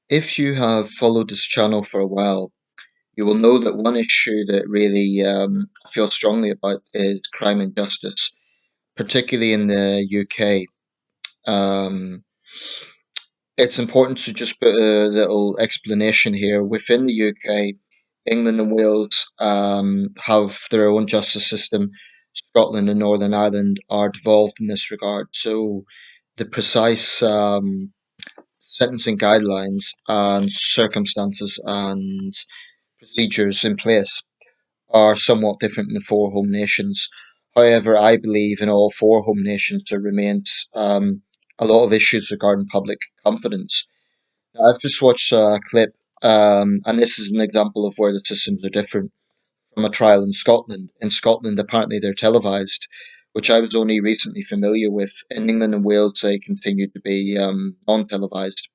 If you have followed this channel for a while, you will know that one issue that really I feel strongly about is crime and justice, particularly in the UK. Um, it's important to just put a little explanation here. Within the UK, England and Wales have their own justice system. Scotland and Northern Ireland are devolved in this regard. So the precise sentencing guidelines and circumstances and procedures in place are somewhat different in the four home nations. However, I believe in all four home nations there remains a lot of issues regarding public confidence. Now, I've just watched a clip, and this is an example of where the systems are different from a trial in Scotland. In Scotland, apparently they're televised, which I was only recently familiar with. In England and Wales, they continue to be non-televised.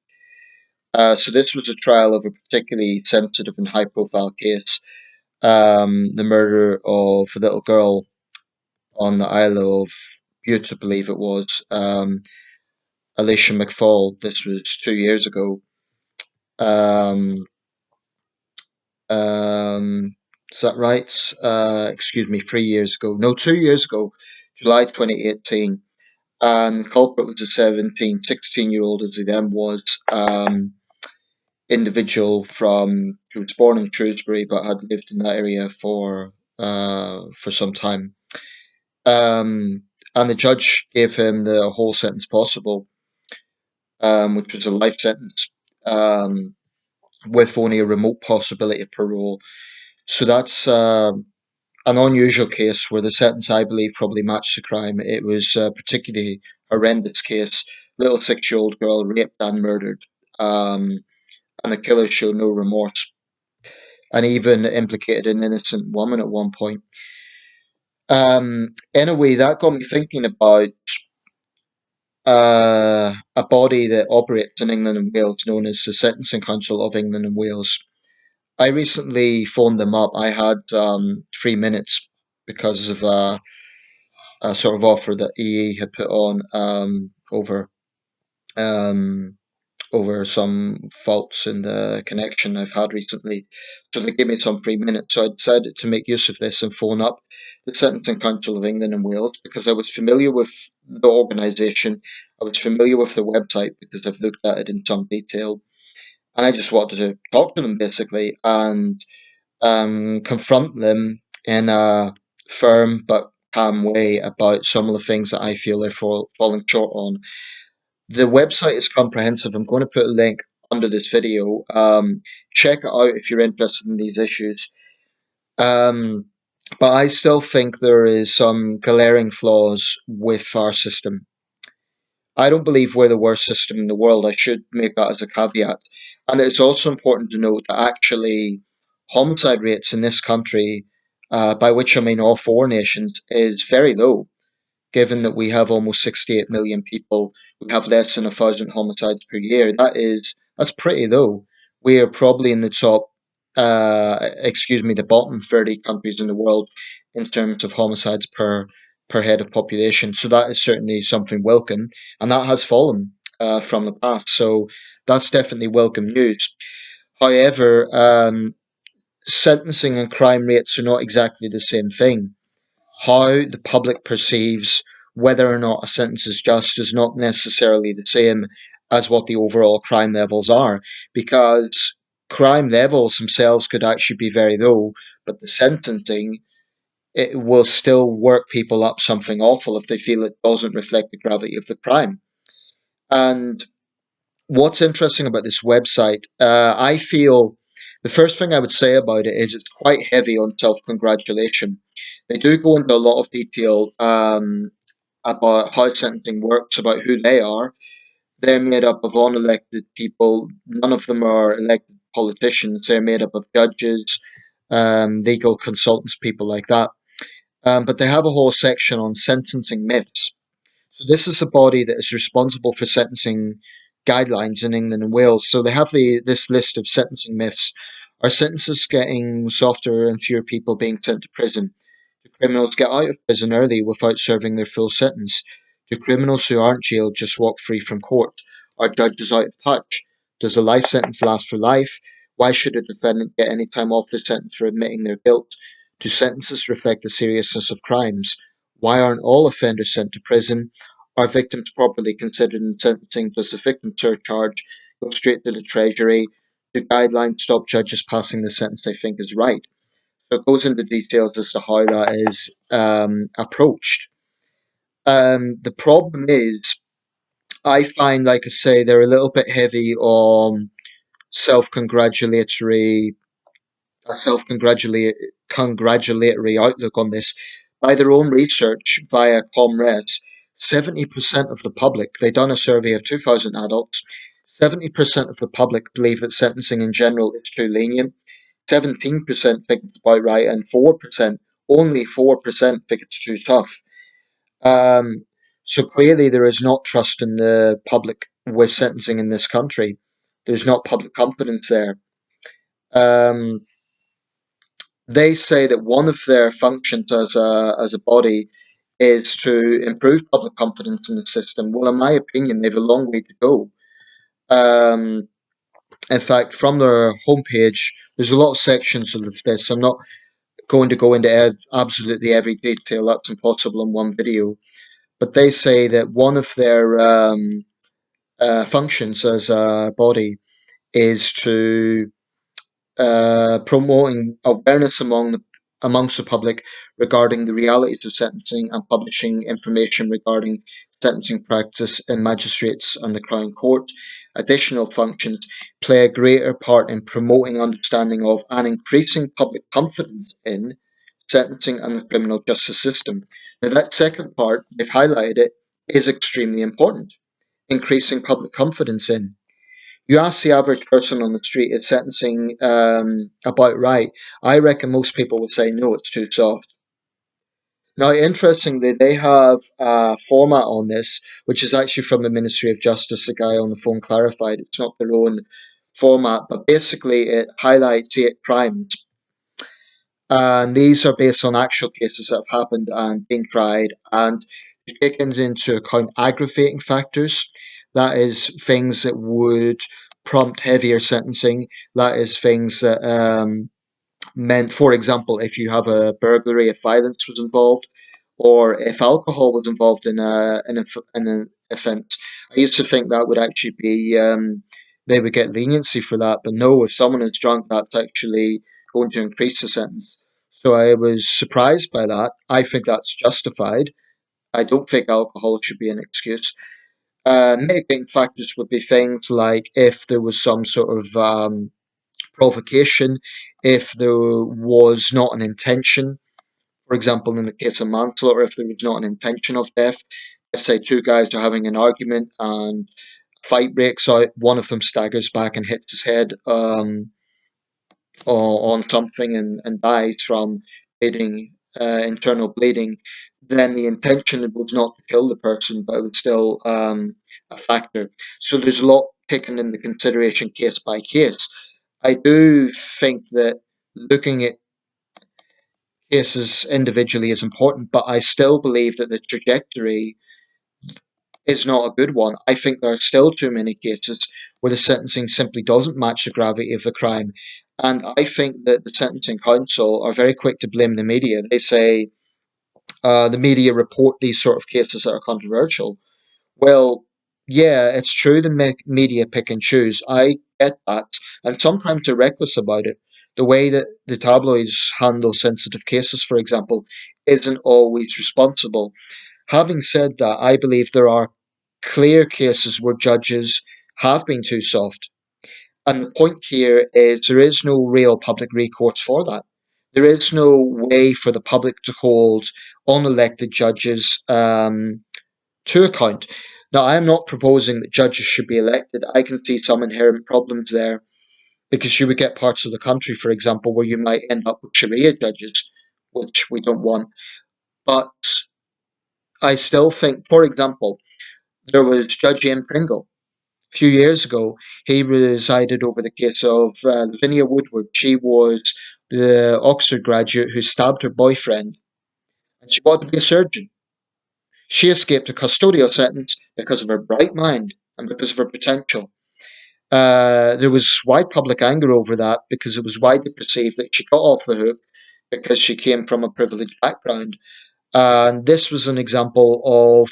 So this was a trial of a particularly sensitive and high-profile case, the murder of a little girl on the Isle of Bute, I believe it was, Alicia McFall. This was 2 years ago. Um, is that right? Excuse me, 3 years ago. No, 2 years ago, July 2018. And the culprit was a 16-year-old, as he then was, individual from who was born in Shrewsbury but had lived in that area for some time. And the judge gave him the whole sentence possible, which was a life sentence, with only a remote possibility of parole. So that's an unusual case where the sentence, I believe, probably matched the crime. It was a particularly horrendous case. Little 6-year-old girl raped and murdered, and the killer showed no remorse, and even implicated an innocent woman at one point. In a way, that got me thinking about a body that operates in England and Wales known as the Sentencing Council of England and Wales. I recently phoned them up. I had 3 minutes because of a sort of offer that EE had put on um, over some faults in the connection I've had recently. So they gave me some 3 minutes. So I decided to make use of this and phone up the Sentencing Council of England and Wales because I was familiar with the organisation. I was familiar with the website because I've looked at it in some detail. And I just wanted to talk to them basically and confront them in a firm but calm way about some of the things that I feel they're falling short on. The website is comprehensive. I'm going to put a link under this video. Check it out if you're interested in these issues. Um, but I still think there is some glaring flaws with our system. I don't believe we're the worst system in the world. I should make that as a caveat. And it's also important to note that actually homicide rates in this country, by which I mean all four nations, is very low given that we have almost 68 million people, we have less than 1,000 homicides per year. That's pretty low. We are probably in the top, the bottom 30 countries in the world in terms of homicides per head of population. So that is certainly something welcome, and that has fallen from the past. So that's definitely welcome news. However, sentencing and crime rates are not exactly the same thing. How the public perceives whether or not a sentence is just is not necessarily the same as what the overall crime levels are, because crime levels themselves could actually be very low, but the sentencing, it will still work people up something awful if they feel it doesn't reflect the gravity of the crime. And what's interesting about this website, I feel the first thing I would say about it is it's quite heavy on self congratulation. They do go into a lot of detail about how sentencing works, about who they are. They're made up of unelected people. None of them are elected politicians. They're made up of judges, legal consultants, people like that. But they have a whole section on sentencing myths. So this is a body that is responsible for sentencing guidelines in England and Wales. So they have this list of sentencing myths. Are sentences getting softer and fewer people being sent to prison? Do criminals get out of prison early without serving their full sentence? Do criminals who aren't jailed just walk free from court? Are judges out of touch? Does a life sentence last for life? Why should a defendant get any time off their sentence for admitting their guilt? Do sentences reflect the seriousness of crimes? Why aren't all offenders sent to prison? Are victims properly considered in sentencing? Does the victim surcharge go straight to the Treasury? Do guidelines stop judges passing the sentence they think is right? So it goes into details as to how that is approached. The problem is, I find, like I say, they're a little bit heavy on self-congratulatory, self-congratulatory outlook on this. By their own research via Comres, 70% of the public, they done a survey of 2,000 adults, 70% of the public believe that sentencing in general is too lenient, 17% think it's about right, and 4%, only 4% think it's too tough. Um, so clearly, there is not trust in the public with sentencing in this country. There's not public confidence there. Um, they say that one of their functions as a body is to improve public confidence in the system. Well, in my opinion, they have a long way to go. Um, in fact, from their homepage, there's a lot of sections of this. I'm not going to go into absolutely every detail. That's impossible in one video. But they say that one of their functions as a body is to promoting awareness amongst the public regarding the realities of sentencing and publishing information regarding sentencing practice in magistrates and the Crown Court. Additional functions play a greater part in promoting understanding of and increasing public confidence in sentencing and the criminal justice system. Now, that second part, they've highlighted it, is extremely important. Increasing public confidence in. You ask the average person on the street, is sentencing about right? I reckon most people would say no, it's too soft. Now, interestingly, they have a format on this, which is actually from the Ministry of Justice. The guy on the phone clarified it's not their own format, but basically it highlights 8 crimes. And these are based on actual cases that have happened and been tried, and you've taken into account aggravating factors. That is things that would prompt heavier sentencing. That is things that meant, for example, if you have a burglary, if violence was involved, or if alcohol was involved in an offence. I used to think that would actually be they would get leniency for that, but no, if someone is drunk, that's actually going to increase the sentence. So I was surprised by that. I think that's justified. I don't think alcohol should be an excuse. Mitigating factors would be things like if there was some sort of provocation, if there was not an intention, for example, in the case of manslaughter, if there was not an intention of death, if say 2 guys are having an argument and a fight breaks out, one of them staggers back and hits his head on something and dies from bleeding, internal bleeding, then the intention was not to kill the person, but it was still a factor. So there's a lot taken into consideration case by case. I do think that looking at cases individually is important, but I still believe that the trajectory is not a good one. I think there are still too many cases where the sentencing simply doesn't match the gravity of the crime. And I think that the Sentencing Council are very quick to blame the media. They say the media report these sort of cases that are controversial. Well, yeah, it's true the media pick and choose. I get that. And sometimes they're reckless about it. The way that the tabloids handle sensitive cases, for example, isn't always responsible. Having said that, I believe there are clear cases where judges have been too soft. And the point here is there is no real public recourse for that. There is no way for the public to hold unelected judges to account. Now, I am not proposing that judges should be elected. I can see some inherent problems there because you would get parts of the country, for example, where you might end up with Sharia judges, which we don't want. But I still think, for example, there was Judge Ian Pringle. A few years ago, he presided over the case of Lavinia Woodward. She was the Oxford graduate who stabbed her boyfriend, and she wanted to be a surgeon. She escaped a custodial sentence because of her bright mind and because of her potential. There was wide public anger over that because it was widely perceived that she got off the hook because she came from a privileged background. And this was an example of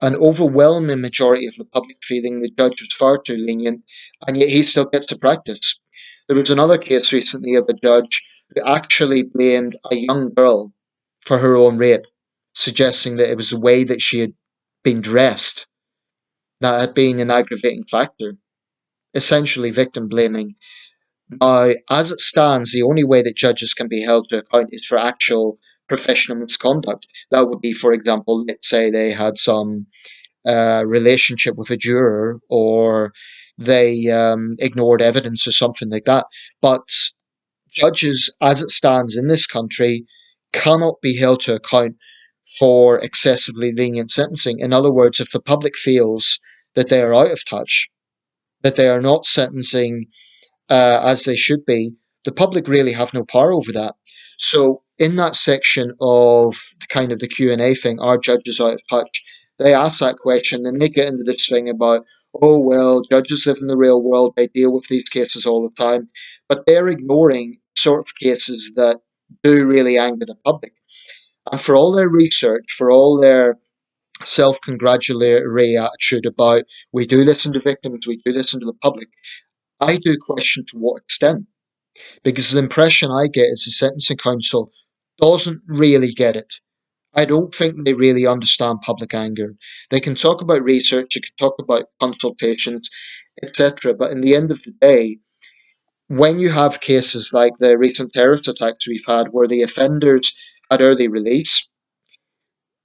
an overwhelming majority of the public feeling the judge was far too lenient, and yet he still gets to practice. There was another case recently of a judge who actually blamed a young girl for her own rape, suggesting that it was the way that she had been dressed that had been an aggravating factor, essentially victim blaming. Now, as it stands, the only way that judges can be held to account is for actual professional misconduct. That would be, for example, let's say they had some relationship with a juror, or they ignored evidence or something like that. But judges, as it stands in this country, cannot be held to account for excessively lenient sentencing. In other words, if the public feels that they are out of touch, that they are not sentencing as they should be, the public really have no power over that. So in that section of kind of the Q&A thing, are judges out of touch? They ask that question and they get into this thing about, oh, well, judges live in the real world. They deal with these cases all the time. But they're ignoring sort of cases that do really anger the public. And for all their research, for all their self-congratulatory attitude about we do listen to victims, we do listen to the public, I do question to what extent, because the impression I get is the Sentencing Council doesn't really get it. I don't think they really understand public anger. They can talk about research, they can talk about consultations, etc. But in the end of the day, when you have cases like the recent terrorist attacks we've had where the offenders had early release,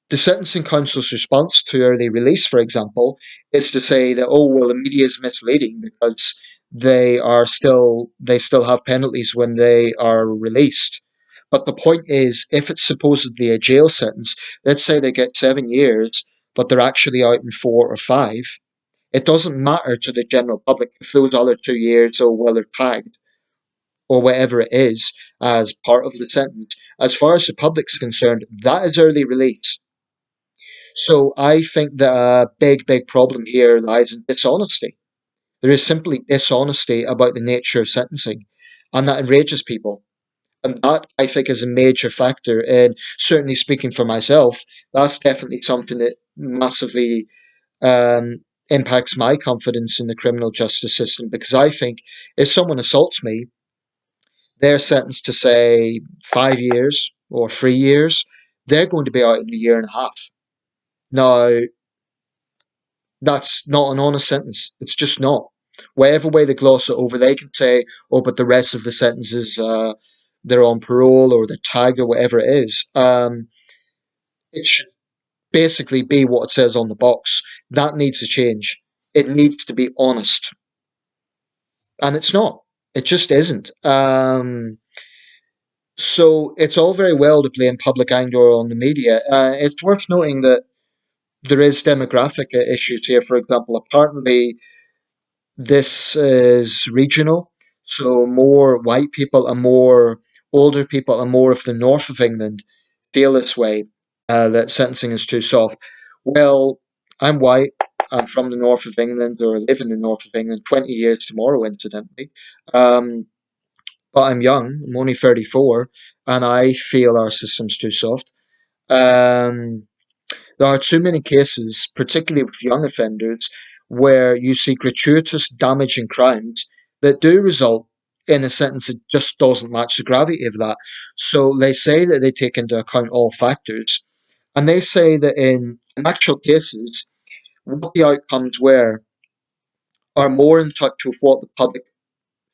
the Sentencing Council's response to early release, for example, is to say that, oh, well, the media is misleading because they still have penalties when they are released. But the point is, if it's supposedly a jail sentence, let's say they get 7 years, but they're actually out in 4 or 5, it doesn't matter to the general public if those other 2 years, or well, they're tagged or whatever it is as part of the sentence. As far as the public's concerned, that is early release. So I think that a big problem here lies in dishonesty. There is simply dishonesty about the nature of sentencing, and that enrages people. And that, I think, is a major factor. And certainly speaking for myself, that's definitely something that massively impacts my confidence in the criminal justice system, because I think if someone assaults me, they're sentenced to, say, 5 years or 3 years, they're going to be out in a year and a half. Now, that's not an honest sentence. It's just not. Whatever way they gloss it over, they can say, "Oh, but the rest of the sentences, they're on parole or they're tagged or whatever it is." It should basically be what it says on the box. That needs to change. It needs to be honest, and it's not. It just isn't. So it's all very well to blame public anger on the media. It's worth noting that there is demographic issues here. For example, apparently this is regional, so more white people and more older people and more of the north of England feel this way, that sentencing is too soft. Well, I'm white. I'm from the north of England, or live in the north of England, 20 years tomorrow, incidentally. Um, but I'm young. I'm only 34, and I feel our system's too soft. Um, there are too many cases, particularly with young offenders, where you see gratuitous damaging crimes that do result in a sentence that just doesn't match the gravity of that. So they say that they take into account all factors, and they say that in actual cases, what the outcomes were are more in touch with what the public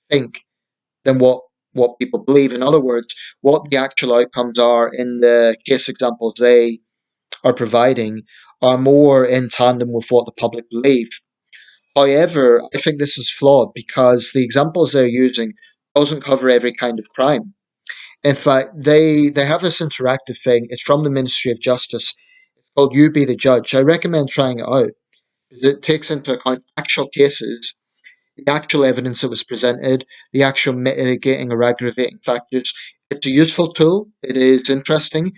think than what people believe. In other words, what the actual outcomes are in the case examples they are providing are more in tandem with what the public believe. However, I think this is flawed because the examples they're using doesn't cover every kind of crime. In fact, they have this interactive thing. It's from the Ministry of Justice. It's called You Be the Judge. I recommend trying it out because it takes into account actual cases, the actual evidence that was presented, the actual mitigating or aggravating factors. It's a useful tool. It is interesting.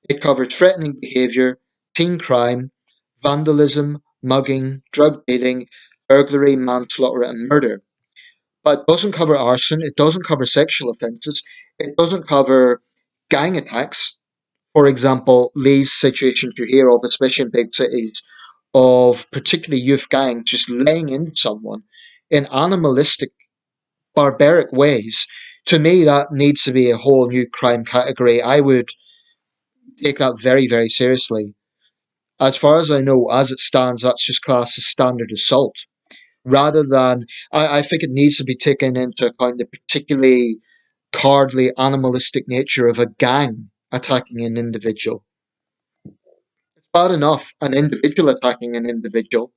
It covers threatening behaviour, teen crime, vandalism, mugging, drug dealing, burglary, manslaughter, and murder. but it doesn't cover arson. It doesn't cover sexual offences. It doesn't cover gang attacks. For example, these situations you hear of, especially in big cities, of particularly youth gangs just laying into someone in animalistic, barbaric ways. To me, that needs to be a whole new crime category. I would take that very, very seriously. As far as I know, as it stands, that's just classed as standard assault. Rather than, I think it needs to be taken into account the particularly cowardly, animalistic nature of a gang attacking an individual. It's bad enough an individual attacking an individual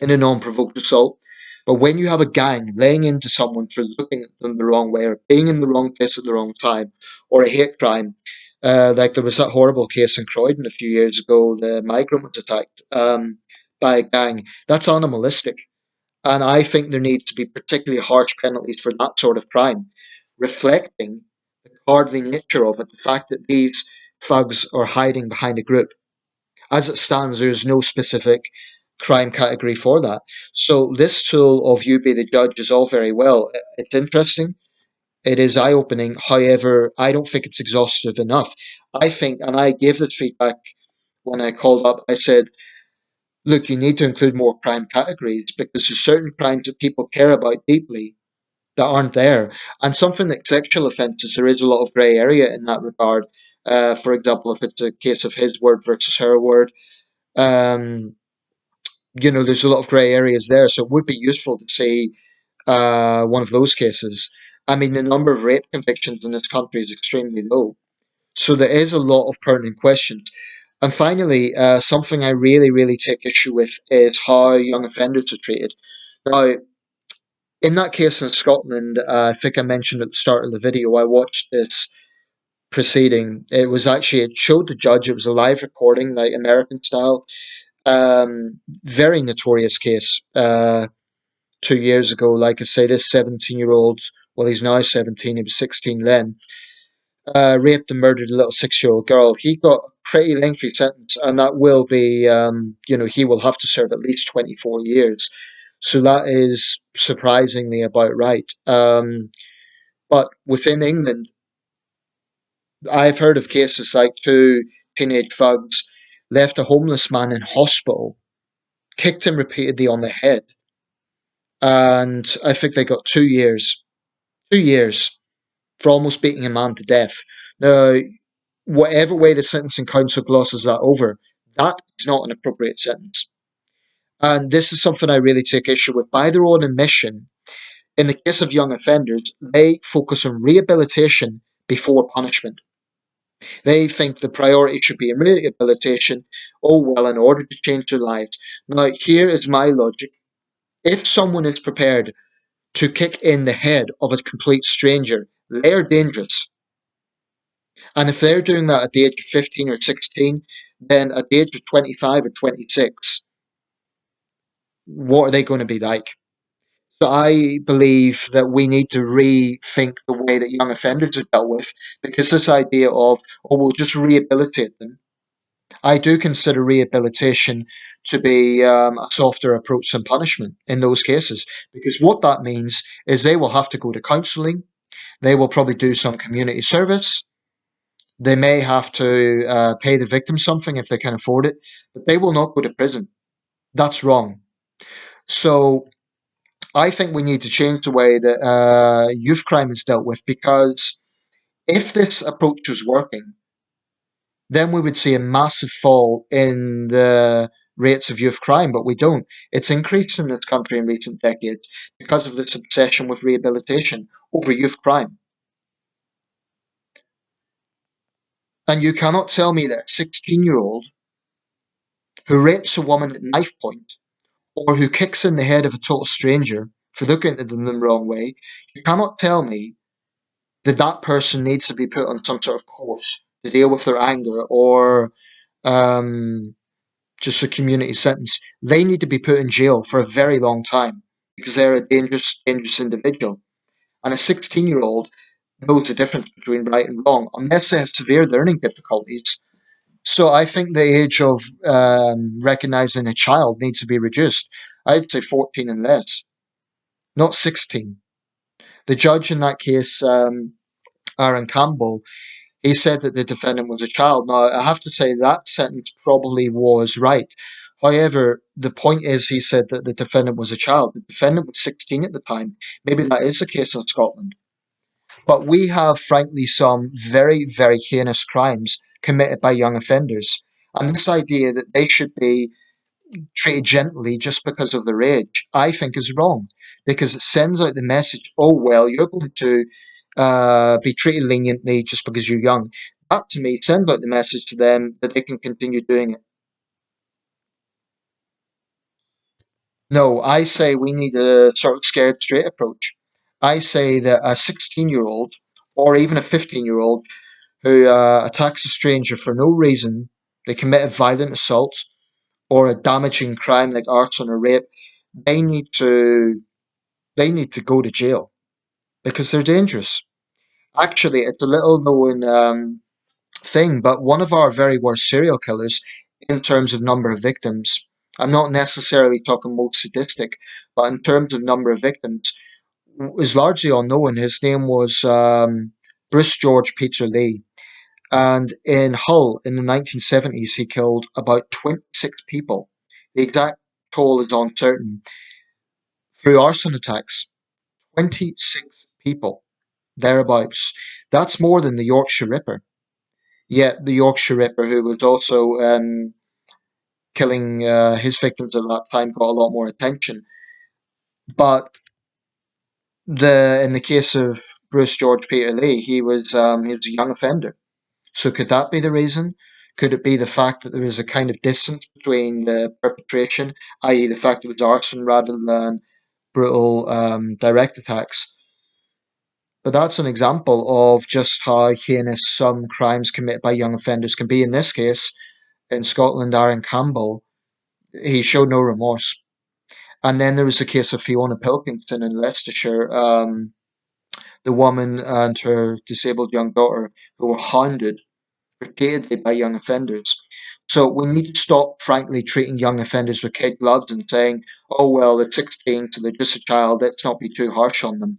in a non-provoked assault, but when you have a gang laying into someone for looking at them the wrong way or being in the wrong place at the wrong time, or a hate crime, like there was that horrible case in Croydon a few years ago, the migrant was attacked by a gang. That's animalistic. And I think there needs to be particularly harsh penalties for that sort of crime, reflecting the cowardly nature of it, the fact that these thugs are hiding behind a group. As it stands, there's no specific crime category for that. So this tool of you be the judge is all very well. It's interesting. It is eye opening. However, I don't think it's exhaustive enough. I think, and I gave this feedback when I called up, I said, look, you need to include more crime categories because there's certain crimes that people care about deeply that aren't there. And something like sexual offences, there is a lot of grey area in that regard. For example, if it's a case of his word versus her word, um, there's a lot of grey areas there. So it would be useful to see one of those cases. I mean, the number of rape convictions in this country is extremely low. So there is a lot of pertinent questions. And finally, something I really, really take issue with is how young offenders are treated. Now, in that case in Scotland, I think I mentioned at the start of the video, I watched this proceeding. It showed the judge, it was a live recording, like American style. Very notorious case 2 years ago. Like I say, this 17-year-old, well, he's now 17, he was 16 then, raped and murdered a little 6-year-old girl. He got a pretty lengthy sentence, and that will be, he will have to serve at least 24 years. So that is surprisingly about right. But within England, I've heard of cases like two teenage thugs left a homeless man in hospital, kicked him repeatedly on the head, and I think they got 2 years. 2 years for almost beating a man to death. Now, whatever way the sentencing council glosses that over, that is not an appropriate sentence. And this is something I really take issue with. By their own admission, in the case of young offenders, they focus on rehabilitation before punishment. They think the priority should be in rehabilitation. Oh, well, in order to change their lives. Now, here is my logic. If someone is prepared to kick in the head of a complete stranger, they're dangerous. And if they're doing that at the age of 15 or 16, then at the age of 25 or 26, what are they going to be like? So I believe that we need to rethink the way that young offenders are dealt with, because this idea of, oh, we'll just rehabilitate them. I do consider rehabilitation to be a softer approach than punishment in those cases, because what that means is they will have to go to counselling, they will probably do some community service, they may have to pay the victim something if they can afford it, but they will not go to prison. That's wrong. So I think we need to change the way that youth crime is dealt with, because if this approach was working, then we would see a massive fall in the rates of youth crime, but we don't. It's increased in this country in recent decades because of this obsession with rehabilitation over youth crime. And you cannot tell me that a 16-year-old who rapes a woman at knife point or who kicks in the head of a total stranger for looking at them the wrong way, you cannot tell me that that person needs to be put on some sort of course to deal with their anger, or um, just a community sentence. They need to be put in jail for a very long time because they're a dangerous, dangerous individual. And a 16-year-old knows the difference between right and wrong, unless they have severe learning difficulties. So I think the age of recognizing a child needs to be reduced. I'd say 14 and less, not 16. The judge in that case, Aaron Campbell, he said that the defendant was a child. Now, I have to say that sentence probably was right. However, the point is, he said that the defendant was a child. The defendant was 16 at the time. Maybe that is the case in Scotland. But we have, frankly, some very, very heinous crimes committed by young offenders. And this idea that they should be treated gently just because of their age, I think is wrong because it sends out the message, oh, well, you're going to be treated leniently just because you're young. That to me sends out the message to them that they can continue doing it. No, I say we need a sort of scared straight approach. I say that a 16-year-old or even a 15-year-old who attacks a stranger for no reason, they commit a violent assault or a damaging crime like arson or rape, they need to they need to go to jail because they're dangerous. Actually, it's a little known thing, but one of our very worst serial killers, in terms of number of victims, I'm not necessarily talking most sadistic, but in terms of number of victims, is largely unknown. His name was Bruce George Peter Lee. And in Hull in the 1970s, he killed about 26 people. The exact toll is uncertain through arson attacks. 26 people, thereabouts. That's more than the Yorkshire Ripper. Yet the Yorkshire Ripper, who was also killing his victims at that time, got a lot more attention. But in the case of Bruce George Peter Lee, he was a young offender. So could that be the reason? Could it be the fact that there is a kind of distance between the perpetration, i.e., the fact it was arson rather than brutal direct attacks? But that's an example of just how heinous some crimes committed by young offenders can be. In this case, in Scotland, Aaron Campbell, he showed no remorse. And then there was the case of Fiona Pilkington in Leicestershire, the woman and her disabled young daughter who were hounded repeatedly by young offenders. So we need to stop, frankly, treating young offenders with kid gloves and saying, oh, well, they're 16, so they're just a child, let's not be too harsh on them.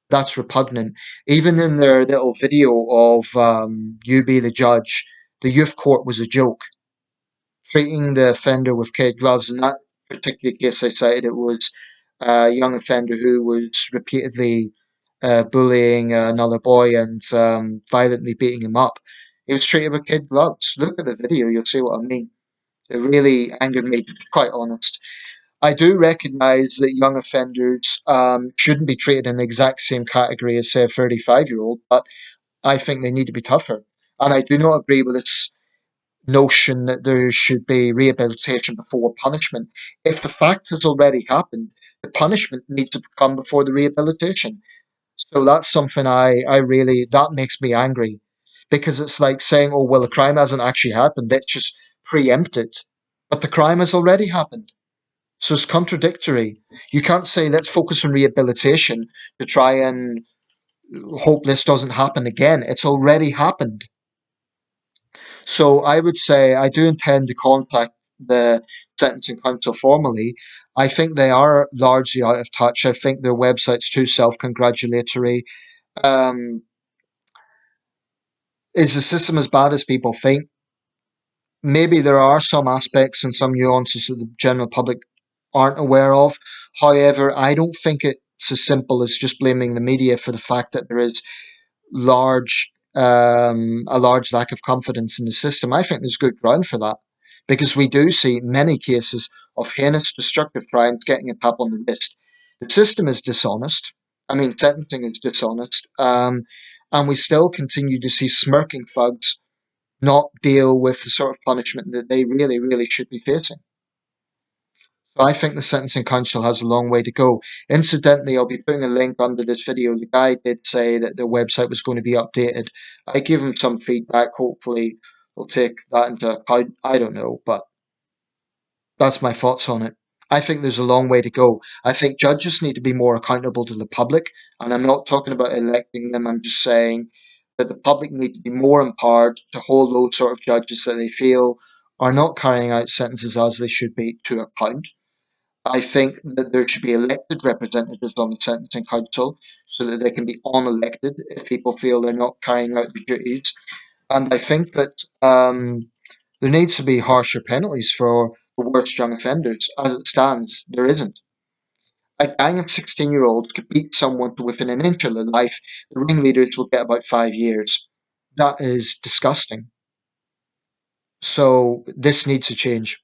That's repugnant. Even in their little video of You Be the Judge, the youth court was a joke. Treating the offender with kid gloves, in that particular case I cited, it was a young offender who was repeatedly bullying another boy and violently beating him up. He was treated with kid gloves. Look at the video, you'll see what I mean. It really angered me, to be quite honest. I do recognise that young offenders shouldn't be treated in the exact same category as, say, a 35-year-old, but I think they need to be tougher. And I do not agree with this notion that there should be rehabilitation before punishment. If the fact has already happened, the punishment needs to come before the rehabilitation. So that's something I really, that makes me angry because it's like saying, oh, well, the crime hasn't actually happened. Let's just preempt it. But the crime has already happened. So it's contradictory. You can't say let's focus on rehabilitation to try and hope this doesn't happen again. It's already happened. So I would say I do intend to contact the sentencing council formally. I think they are largely out of touch. I think their website's too self-congratulatory. Um, is the system as bad as people think? Maybe there are some aspects and some nuances that the general public aren't aware of. However, I don't think it's as simple as just blaming the media for the fact that there is a large lack of confidence in the system. I think there's good ground for that because we do see many cases of heinous destructive crimes getting a tap on the wrist. The system is dishonest. I mean, sentencing is dishonest. And we still continue to see smirking thugs not deal with the sort of punishment that they really, really should be facing. So I think the Sentencing Council has a long way to go. Incidentally, I'll be putting a link under this video. The guy did say that the website was going to be updated. I gave him some feedback. Hopefully, we'll take that into account. I don't know, but that's my thoughts on it. I think there's a long way to go. I think judges need to be more accountable to the public, and I'm not talking about electing them. I'm just saying that the public need to be more empowered to hold those sort of judges that they feel are not carrying out sentences as they should be to account. I think that there should be elected representatives on the sentencing council so that they can be unelected if people feel they're not carrying out their duties. And I think that there needs to be harsher penalties for the worst young offenders. As it stands, there isn't. A gang of 16-year-olds could beat someone to within an inch of their life. The ringleaders will get about 5 years. That is disgusting. So this needs to change.